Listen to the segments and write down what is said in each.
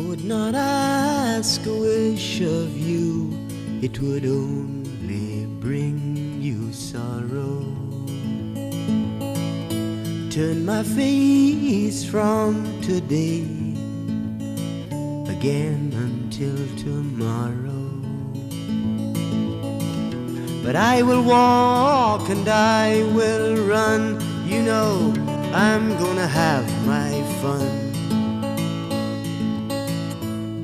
Would not ask a wish of you, it would only bring you sorrow. Turn my face from today again until tomorrow. But I will walk and I will run, you know I'm gonna have my fun.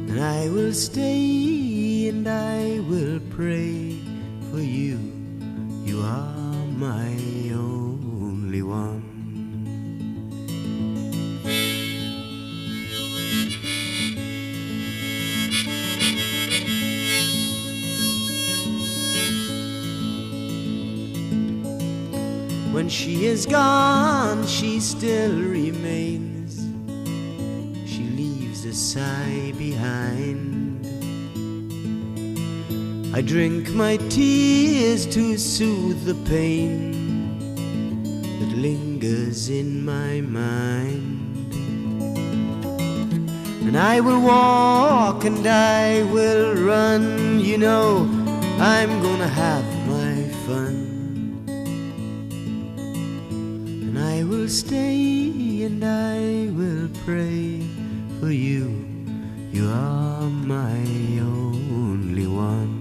And I will stay and I will pray for you. You are my only one. When she is gone, she still remains. She leaves a sigh behind. I drink my tears to soothe the pain that lingers in my mind. And I will walk and I will run, you know I'm gonna have my fun. And I will stay and I will pray for you. You are my only one.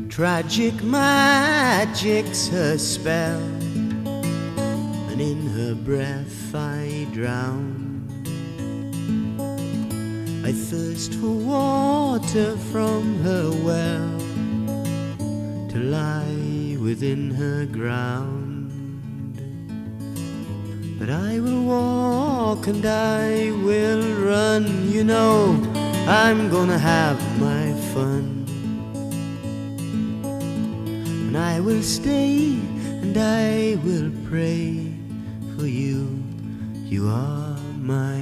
Tragic magic's her spell, and in her breath I drown. I thirst for water from her well, to lie within her ground. But I will walk and I will run, you know I'm gonna have my fun. And I will stay and I will pray for you. You are my